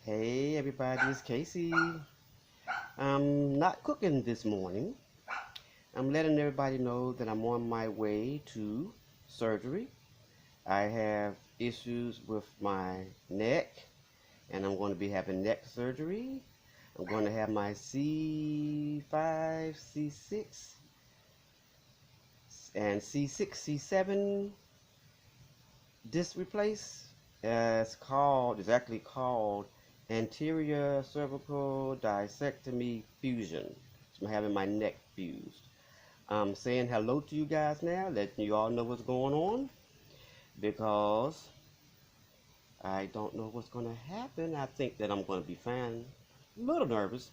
Hey everybody, it's Casey. I'm not cooking this morning. I'm letting everybody know that I'm on my way to surgery. I have issues with my neck and I'm going to be having neck surgery. I'm going to have my C5, C6, and C6, C7 disc replaced. It's actually called Anterior Cervical Disectomy Fusion. So I'm having my neck fused. I'm saying hello to you guys now, letting you all know what's going on because I don't know what's going to happen. I think that I'm going to be fine. A little nervous,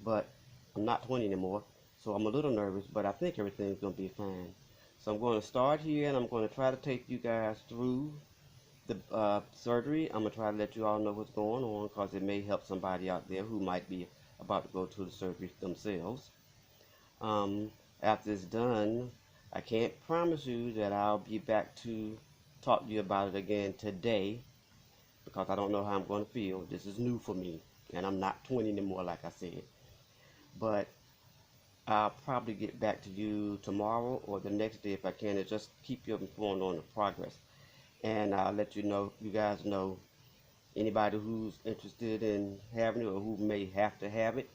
but I'm not 20 anymore, so I'm a little nervous, but I think everything's going to be fine. So I'm going to start here and I'm going to try to take you guys through the surgery. I'm going to try to let you all know what's going on because it may help somebody out there who might be about to go to the surgery themselves. After it's done, I can't promise you that I'll be back to talk to you about it again today because I don't know how I'm going to feel. This is new for me and I'm not 20 anymore like I said. But I'll probably get back to you tomorrow or the next day if I can, and just keep you informed on the progress. And I'll let you know, you guys know, anybody who's interested in having it or who may have to have it.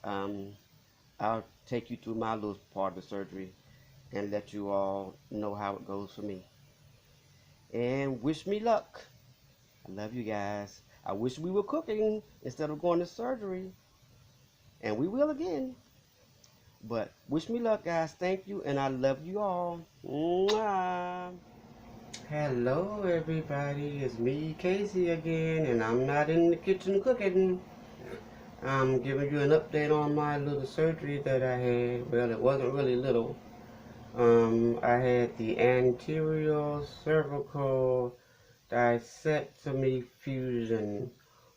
I'll take you through my little part of the surgery and let you all know how it goes for me. And wish me luck. I love you guys. I wish we were cooking instead of going to surgery. And we will again. But wish me luck, guys. Thank you, and I love you all. Mwah. Hello, everybody. It's me, Casey, again, and I'm not in the kitchen cooking. I'm giving you an update on my little surgery that I had. Well, it wasn't really little. I had the anterior cervical disectomy fusion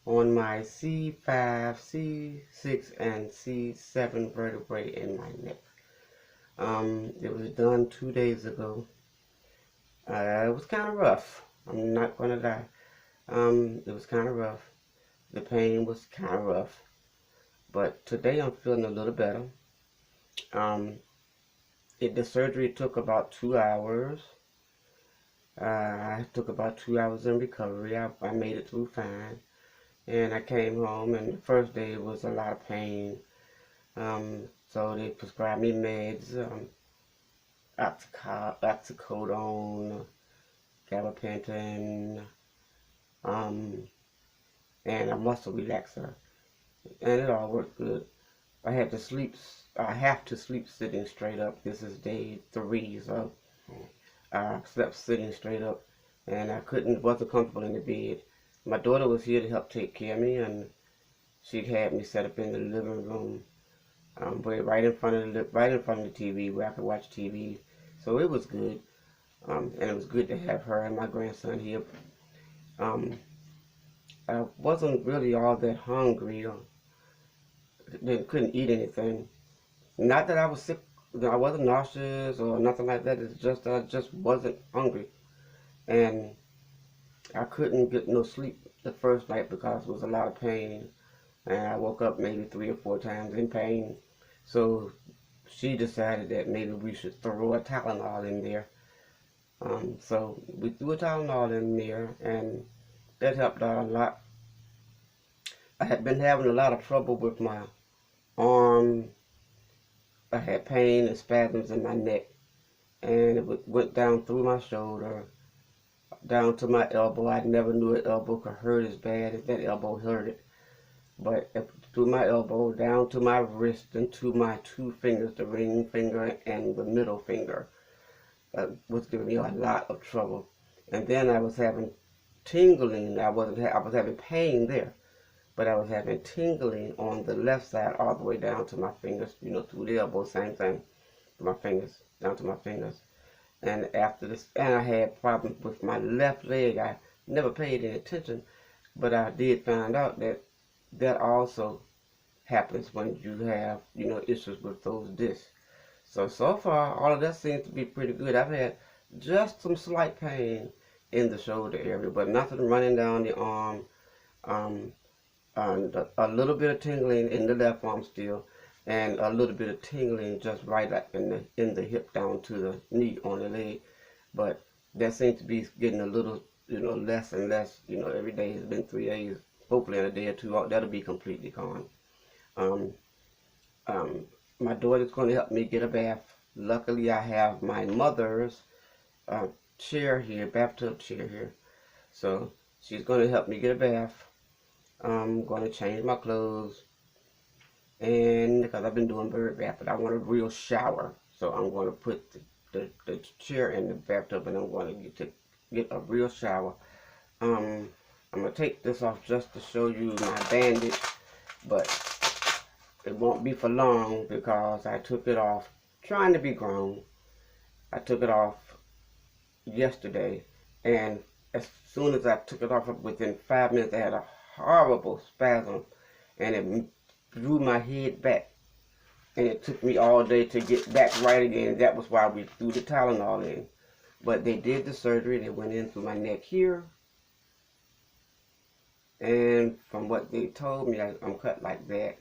on my C5, C6, and C7 vertebrae in my neck. It was done 2 days ago. It was kind of rough. I'm not gonna lie. It was kind of rough. The pain was kind of rough. But today I'm feeling a little better. The surgery took about 2 hours. I took about 2 hours in recovery. I made it through fine. And I came home, and the first day was a lot of pain. So they prescribed me meds, oxycodone, gabapentin, and a muscle relaxer. And it all worked good. I have to sleep sitting straight up. This is day 3, so I slept sitting straight up, and wasn't comfortable in the bed. My daughter was here to help take care of me, and she had me set up in the living room, right in front of the TV where I could watch TV. So it was good, and it was good to have her and my grandson here. I wasn't really all that hungry. Couldn't eat anything. Not that I was sick. I wasn't nauseous or nothing like that. It's just I just wasn't hungry, and I couldn't get no sleep the first night because it was a lot of pain, and I woke up maybe 3 or 4 times in pain. So she decided that maybe we should throw a Tylenol in there. So we threw a Tylenol in there, and that helped out a lot. I had been having a lot of trouble with my arm. I had pain and spasms in my neck, and it went down through my shoulder, down to my elbow. I never knew an elbow could hurt as bad as that elbow hurted. But through my elbow, down to my wrist, and to my 2 fingers, the ring finger and the middle finger, was giving me a lot of trouble. And then I was having tingling. I was having pain there, but I was having tingling on the left side all the way down to my fingers, through the elbow, same thing, my fingers, down to my fingers. And after this, and I had problems with my left leg. I never paid any attention, but I did find out that also happens when you have, issues with those discs. So far, all of that seems to be pretty good. I've had just some slight pain in the shoulder area, but nothing running down the arm. And a little bit of tingling in the left arm still, and a little bit of tingling just right up in the hip down to the knee on the leg. But that seems to be getting a little, less and less, every day. It's been 3 days. Hopefully in a day or two, that'll be completely gone. Um, my daughter's going to help me get a bath. Luckily, I have my mother's chair here, bathtub chair here. So she's going to help me get a bath. I'm going to change my clothes. And because I've been doing bird bath, but I want a real shower. So I'm going to put the chair in the bathtub, and I'm going to get a real shower. I'm going to take this off just to show you my bandage, but it won't be for long because I took it off trying to be grown. I took it off yesterday, and as soon as I took it off, within 5 minutes I had a horrible spasm, and it drew my head back, and it took me all day to get back right again. That was why we threw the Tylenol in. But they did the surgery. They went in through my neck here, and from what they told me, I'm cut like that.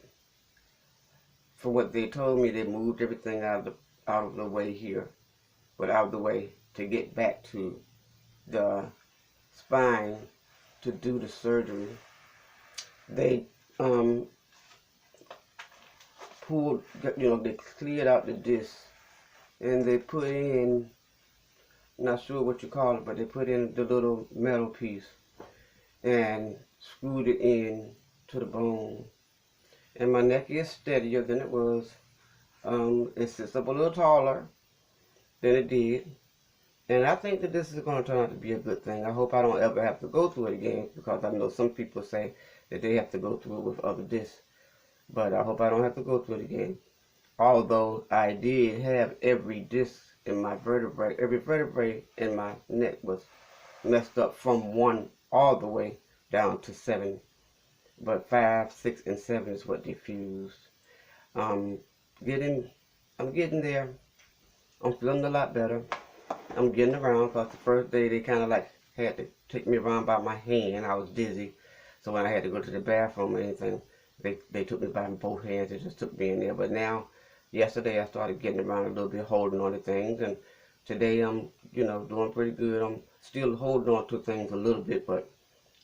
From what they told me, they moved everything out of the way here, but out of the way to get back to the spine to do the surgery. They pulled, they cleared out the disc, and they put in, not sure what you call it, but they put in the little metal piece and screwed it in to the bone. And my neck is steadier than it was. It sits up a little taller than it did. And I think that this is going to turn out to be a good thing. I hope I don't ever have to go through it again, because I know some people say that they have to go through it with other discs. But I hope I don't have to go through it again. Although I did have every disc in my vertebrae, every vertebrae in my neck was messed up from 1 all the way down to 7. But 5, 6, and 7 is what they fused. I'm getting there. I'm feeling a lot better. I'm getting around, because the first day they kind of like had to take me around by my hand. I was dizzy. So when I had to go to the bathroom or anything, they took me by both hands. They just took me in there. But now, yesterday I started getting around a little bit, holding on to things. And today I'm, doing pretty good. I'm still holding on to things a little bit, but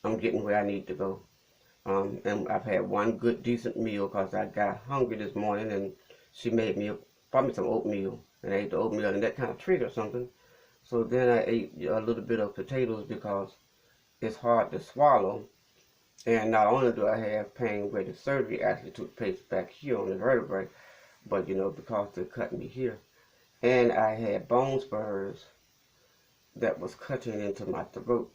I'm getting where I need to go. And I've had one good, decent meal, because I got hungry this morning, and she made me, brought me some oatmeal. And I ate the oatmeal, and that kind of triggered something. So then I ate a little bit of potatoes, because it's hard to swallow. And not only do I have pain where the surgery actually took place back here on the vertebrae, but because they cut me here. And I had bone spurs that was cutting into my throat.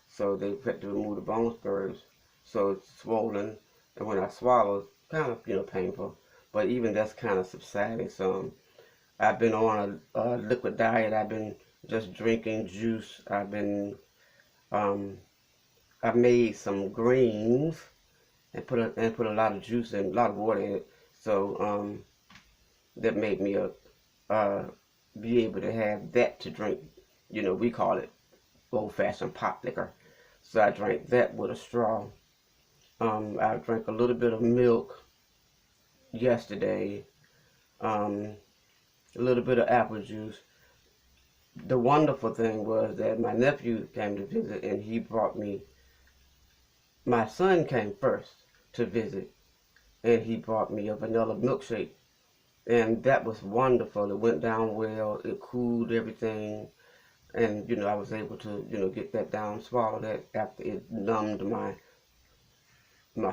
So they had to remove the bone spurs. So it's swollen, and when I swallow, it's kind of, painful. But even that's kind of subsiding some. I've been on a liquid diet. I've been just drinking juice. I've made some greens and put a lot of juice and a lot of water in it. So that made me be able to have that to drink. We call it old-fashioned pot liquor. So I drank that with a straw. I drank a little bit of milk yesterday. A little bit of apple juice. The wonderful thing was that my nephew came to visit, and he brought me, my son came first to visit, and he brought me a vanilla milkshake, and that was wonderful. It went down well. It cooled everything, and I was able to get that down, swallow that after it numbed my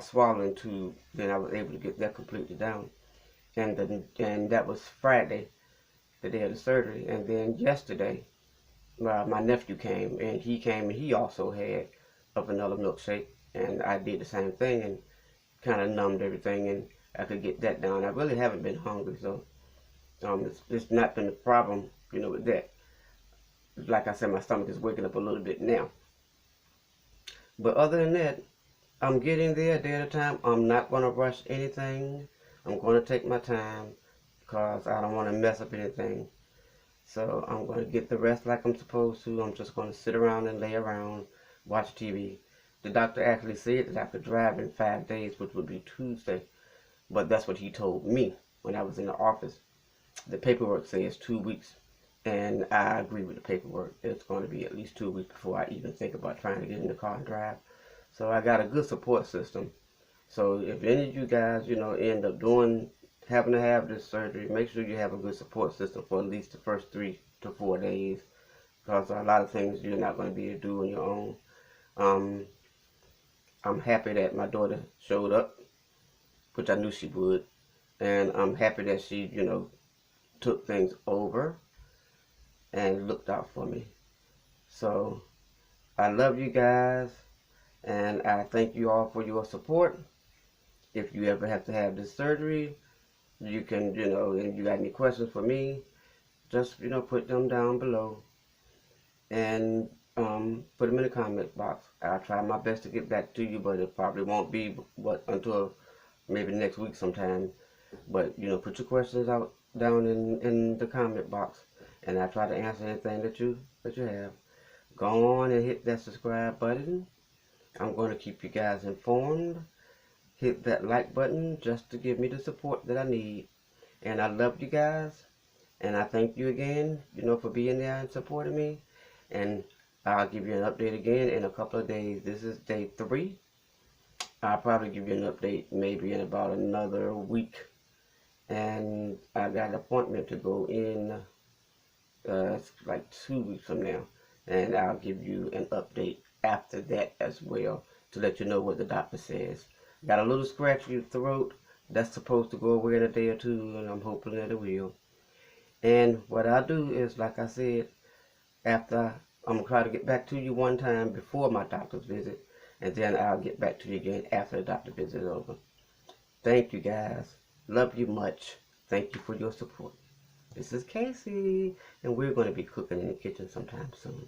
swallowing tube. Then I was able to get that completely down, and that was Friday, the day of the surgery. And then yesterday, my nephew came, and he also had a vanilla milkshake, and I did the same thing and kind of numbed everything, and I could get that down. I really haven't been hungry, so it's not been a problem, with that. Like I said, my stomach is waking up a little bit now. But other than that, I'm getting there a day at a time. I'm not going to rush anything. I'm going to take my time, because I don't want to mess up anything. So I'm going to get the rest like I'm supposed to. I'm just going to sit around and lay around, watch TV. The doctor actually said that I could drive in 5 days, which would be Tuesday. But that's what he told me when I was in the office. The paperwork says 2 weeks. And I agree with the paperwork. It's going to be at least 2 weeks before I even think about trying to get in the car and drive. So I got a good support system. So if any of you guys, end up having to have this surgery, make sure you have a good support system for at least the first 3 to 4 days. Because a lot of things you're not going to be able to do on your own. I'm happy that my daughter showed up, which I knew she would. And I'm happy that she, took things over and looked out for me. So I love you guys, and I thank you all for your support. If you ever have to have this surgery, you can, and you got any questions for me, just, put them down below and put them in the comment box. I'll try my best to get back to you, but it probably won't be until maybe next week sometime. But, put your questions out down in the comment box, and I'll try to answer anything that you have. Go on and hit that subscribe button. I'm going to keep you guys informed. Hit that like button just to give me the support that I need. And I love you guys. And I thank you again, for being there and supporting me. And I'll give you an update again in a couple of days. This is day 3. I'll probably give you an update maybe in about another week. And I got an appointment to go in it's like 2 weeks from now. And I'll give you an update after that as well to let you know what the doctor says. Got a little scratchy throat. That's supposed to go away in a day or two, and I'm hoping that it will. And what I'll do is, like I said, after I'm going to try to get back to you one time before my doctor's visit, and then I'll get back to you again after the doctor visit is over. Thank you guys. Love you much. Thank you for your support. This is KASEY, and we're going to be cooking in the kitchen sometime soon.